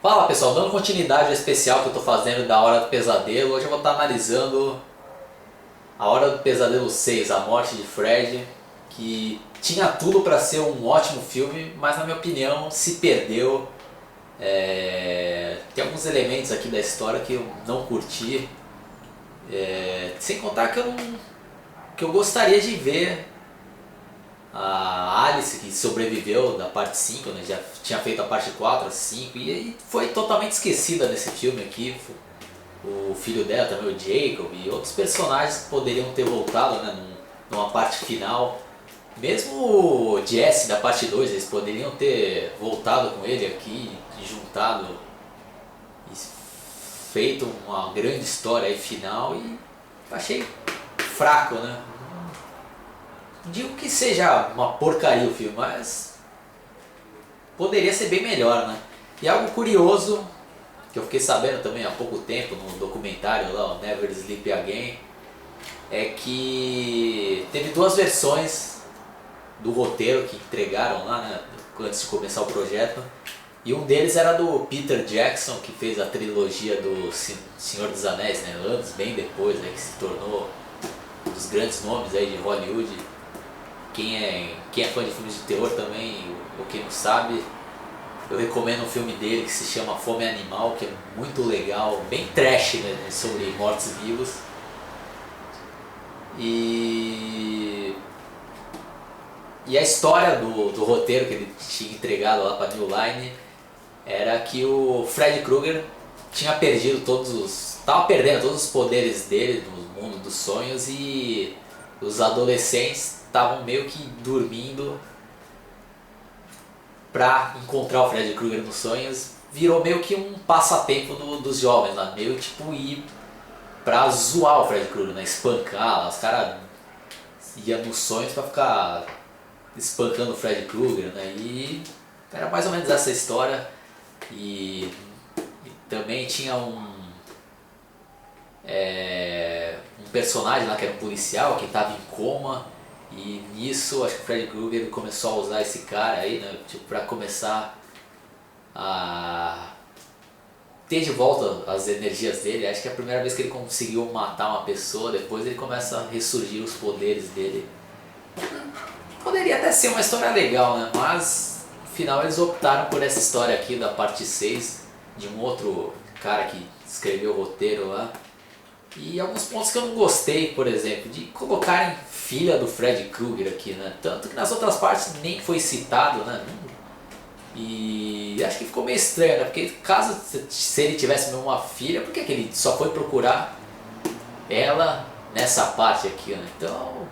Fala pessoal, dando continuidade ao especial que eu estou fazendo da Hora do Pesadelo, hoje eu vou estar analisando A Hora do Pesadelo 6, A Morte de Fred, que tinha tudo para ser um ótimo filme, mas na minha opinião se perdeu. Tem alguns elementos aqui da história que eu não curti, sem contar que eu gostaria de ver a Alice, que sobreviveu da parte 5, né? Já tinha feito a parte 4, a 5, e aí foi totalmente esquecida nesse filme aqui. O filho dela também, o Jacob, e outros personagens que poderiam ter voltado, né, numa parte final. Mesmo o Jesse da parte 2, eles poderiam ter voltado com ele aqui e juntado e feito uma grande história aí final, e achei fraco, né? Não digo que seja uma porcaria o filme, mas poderia ser bem melhor, né? E algo curioso que eu fiquei sabendo também há pouco tempo no documentário lá, o Never Sleep Again, é que teve duas versões do roteiro que entregaram lá, né, antes de começar o projeto. E um deles era do Peter Jackson, que fez a trilogia do Senhor dos Anéis, né, anos bem depois, né, que se tornou um dos grandes nomes aí de Hollywood. Quem é fã de filmes de terror também, ou quem não sabe, eu recomendo um filme dele que se chama Fome Animal, que é muito legal, bem trash, né, sobre mortos-vivos. E a história do roteiro que ele tinha entregado lá para New Line era que o Fred Krueger tinha perdido tava perdendo todos os poderes dele no mundo dos sonhos, e os adolescentes estavam meio que dormindo pra encontrar o Fred Krueger nos sonhos. Virou meio que um passatempo dos jovens lá, meio tipo ir pra zoar o Fred Krueger, né? Espancar, os caras iam nos sonhos pra ficar espancando o Fred Krueger, né? E era mais ou menos essa história. E também tinha um personagem lá que era um policial que estava em coma, e nisso acho que o Fred Krueger começou a usar esse cara aí, né, tipo, pra começar a ter de volta as energias dele. Acho que é a primeira vez que ele conseguiu matar uma pessoa, depois ele começa a ressurgir os poderes dele. Poderia até ser uma história legal, né? Mas no final eles optaram por essa história aqui da parte 6, de um outro cara que escreveu o roteiro lá. E alguns pontos que eu não gostei, por exemplo, de colocarem filha do Fred Krueger aqui, né? Tanto que nas outras partes nem foi citado, né? E acho que ficou meio estranho, né? Porque caso se ele tivesse mesmo uma filha, por que ele só foi procurar ela nessa parte aqui, né? Então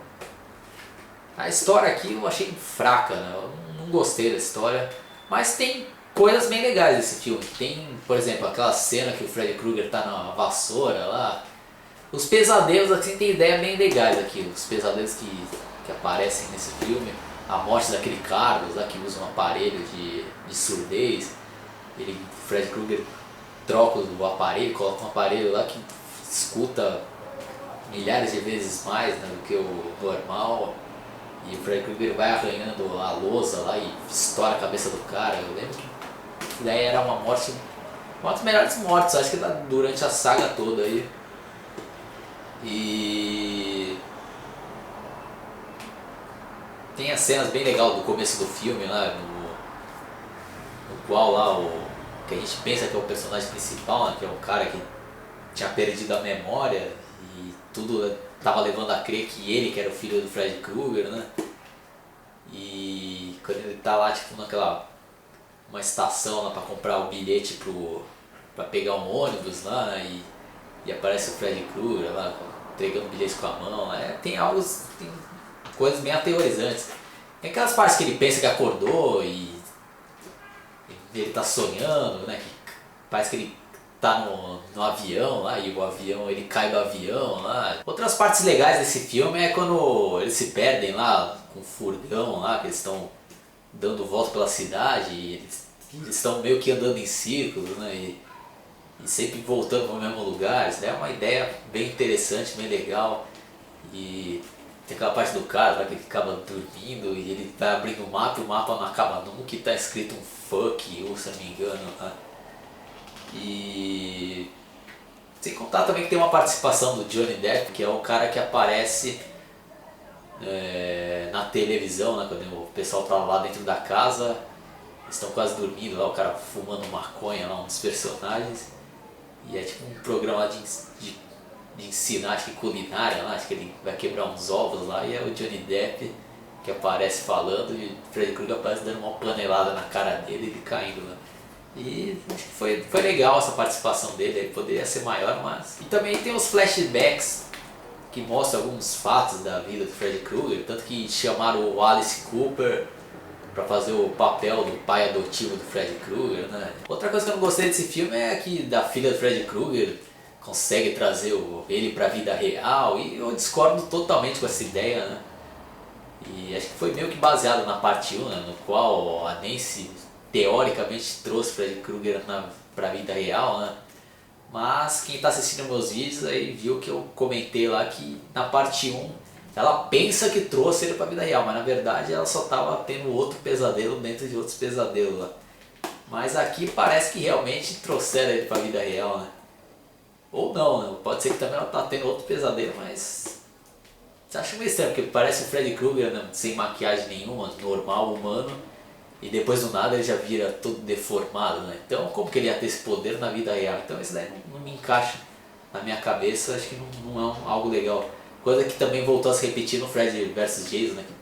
a história aqui eu achei fraca, né? Eu não gostei da história, mas tem coisas bem legais desse filme. Tem, por exemplo, aquela cena que o Freddy Krueger tá na vassoura lá. Os pesadelos, assim, tem ideia bem legais aqui. Os pesadelos que aparecem nesse filme. A morte daquele Carlos lá que usa um aparelho de surdez. O Freddy Krueger troca o aparelho, coloca um aparelho lá que escuta milhares de vezes mais, né, do que o normal. E o Freddy Krueger vai arranhando a lousa lá e estoura a cabeça do cara. Eu lembro que daí era uma morte, uma das melhores mortes, acho que durante a saga toda aí. E tem as cenas bem legais do começo do filme lá, no qual lá que a gente pensa que é o personagem principal, né, que é um cara que tinha perdido a memória, e tudo tava levando a crer que ele que era o filho do Fred Krueger, né? E quando ele tá lá, tipo, uma estação lá pra comprar o bilhete pra pegar um ônibus lá, né? E aparece o Fred Krueger lá entregando o bilhete com a mão, né? Tem coisas bem aterrorizantes. Tem aquelas partes que ele pensa que acordou e ele tá sonhando, né? Que parece que ele tá no avião lá, e o avião, ele cai do avião lá. Outras partes legais desse filme é quando eles se perdem lá com o furgão lá, que eles estão dando volta pela cidade, e eles estão meio que andando em círculos, né? E sempre voltando para o mesmo lugar. Isso daí é uma ideia bem interessante, bem legal. E tem aquela parte do cara lá que ele acaba dormindo e ele vai abrindo o mapa, e o mapa não acaba nunca, que tá escrito um fuck you, se eu não me engano. Né? E sem contar também que tem uma participação do Johnny Depp, que é o cara que aparece na televisão, né, quando o pessoal tá lá dentro da casa, estão quase dormindo lá, o cara fumando maconha lá, um dos personagens. E é tipo um programa de ensinar, acho que culinária lá, acho que ele vai quebrar uns ovos lá, e é o Johnny Depp que aparece falando e o Freddy Krueger aparece dando uma panelada na cara dele e ele caindo lá. E acho que foi legal essa participação dele, ele poderia ser maior, mas... E também tem os flashbacks que mostram alguns fatos da vida do Freddy Krueger, tanto que chamaram o Alice Cooper pra fazer o papel do pai adotivo do Freddy Krueger, né? Outra coisa que eu não gostei desse filme é que da filha do Freddy Krueger consegue trazer ele pra vida real, e eu discordo totalmente com essa ideia, né? E acho que foi meio que baseado na parte 1, né, no qual a Nancy teoricamente trouxe Freddy Krueger pra vida real, né? Mas quem tá assistindo meus vídeos aí viu que eu comentei lá que na parte 1 ela pensa que trouxe ele pra vida real, mas na verdade ela só tava tendo outro pesadelo dentro de outros pesadelos lá. Mas aqui parece que realmente trouxeram ele pra vida real, né? Ou não, né? Pode ser que também ela tá tendo outro pesadelo, mas... Você acha meio estranho, porque parece o Freddy Krueger, né? Sem maquiagem nenhuma, normal, humano. E depois do nada ele já vira todo deformado, né? Então como que ele ia ter esse poder na vida real? Então isso daí não me encaixa na minha cabeça, acho que não é algo legal. Coisa que também voltou a se repetir no Freddy vs Jason, né? Que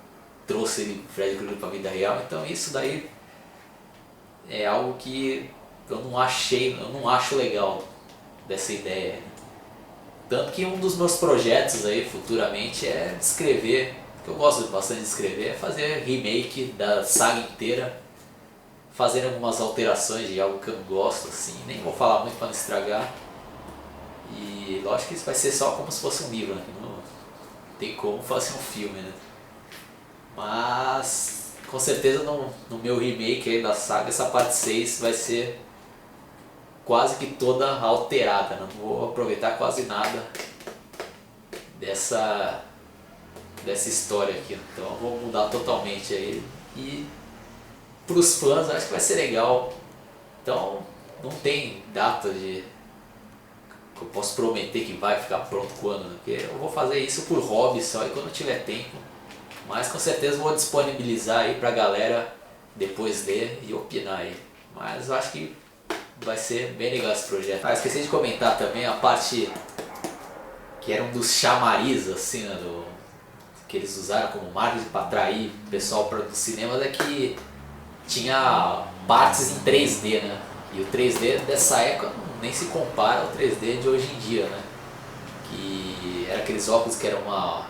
trouxe ele, Freddy Krueger pra vida real. Então isso daí é algo que eu não acho legal dessa ideia. Tanto que um dos meus projetos aí futuramente é escrever, que eu gosto bastante de escrever, é fazer remake da saga inteira, fazer algumas alterações de algo que eu não gosto, assim, nem vou falar muito para não estragar. E lógico que isso vai ser só como se fosse um livro, né? Não tem como fazer um filme, né? Mas com certeza no meu remake aí da saga, essa parte 6 vai ser quase que toda alterada, né? Não vou aproveitar quase nada dessa história aqui, então eu vou mudar totalmente aí. E pros fãs acho que vai ser legal. Então não tem data que eu posso prometer que vai ficar pronto quando, né? Porque eu vou fazer isso por hobby só e quando eu tiver tempo. Mas com certeza vou disponibilizar aí pra galera depois ler e opinar aí. Mas eu acho que vai ser bem legal esse projeto. Ah, esqueci de comentar também a parte que era um dos chamariz, assim, né, que eles usaram como marketing para atrair o pessoal para os cinemas, é que tinha partes em 3D, né? E o 3D dessa época nem se compara ao 3D de hoje em dia, né? Que era aqueles óculos que era uma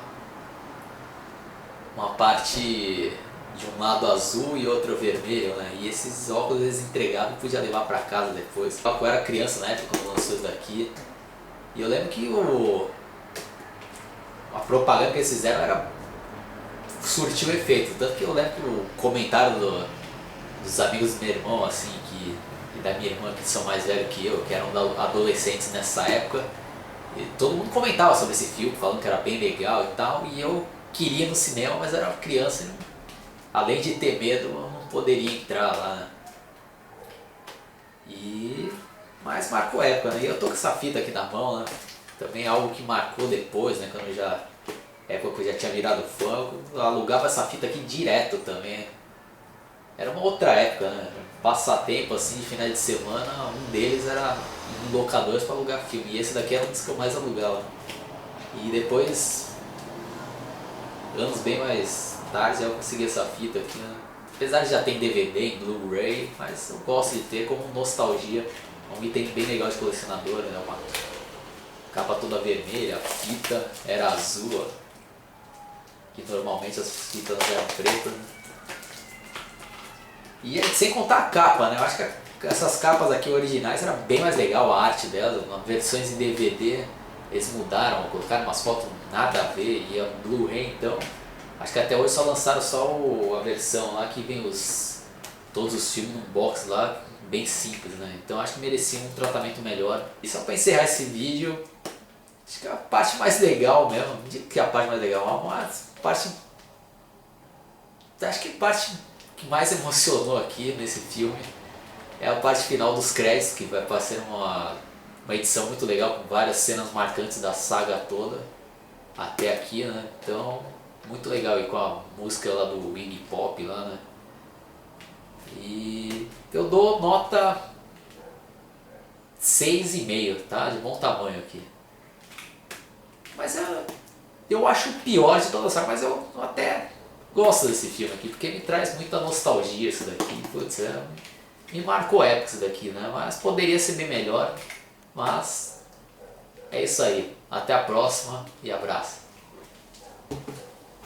parte de um lado azul e outro vermelho, né? E esses óculos eles entregavam e podia levar para casa depois. Eu era criança na época quando lançou isso daqui. E eu lembro que a propaganda que eles fizeram surtiu efeito. Tanto que eu lembro que o comentário dos amigos do meu irmão, assim, e da minha irmã, que são mais velhos que eu, que eram adolescentes nessa época, e todo mundo comentava sobre esse filme, falando que era bem legal e tal, e eu queria ir no cinema, mas era uma criança e, além de ter medo, eu não poderia entrar lá, né? Mas marcou época, né? E eu tô com essa fita aqui na mão, né? Também é algo que marcou depois, né? Quando época que eu já tinha virado fã, eu alugava essa fita aqui direto também. Era uma outra época, né? Passatempo assim, de finais de semana, um deles era em locadores para alugar filme. E esse daqui era um dos que eu mais alugava. E depois, anos bem mais tarde, eu consegui essa fita aqui, né? Apesar de já ter em DVD, em Blu-ray, mas eu gosto de ter como nostalgia. Um item bem legal de colecionador, né? Uma capa toda vermelha, a fita era azul, ó. Que normalmente as fitas eram pretas, né? E sem contar a capa, né? Eu acho que essas capas aqui originais era bem mais legal a arte delas. Nas versões em DVD eles mudaram, colocaram umas fotos nada a ver, e a Blu-ray então. Acho que até hoje só lançaram a versão lá que vem todos os filmes num box lá, bem simples, né? Então acho que merecia um tratamento melhor. E só para encerrar esse vídeo, acho que a parte mais legal mesmo, não digo que é a parte mais legal, mas acho que a parte que mais emocionou aqui nesse filme é a parte final dos créditos, que vai ser uma edição muito legal, com várias cenas marcantes da saga toda, até aqui, né? Então, muito legal, e com a música lá do Iggy Pop lá, né? E eu dou nota 6,5, tá? De bom tamanho aqui. Mas eu acho o pior de toda a saga, mas eu até gosto desse filme aqui, porque me traz muita nostalgia isso daqui. Putz, me marcou época isso daqui, né? Mas poderia ser bem melhor. Mas é isso aí. Até a próxima e abraço.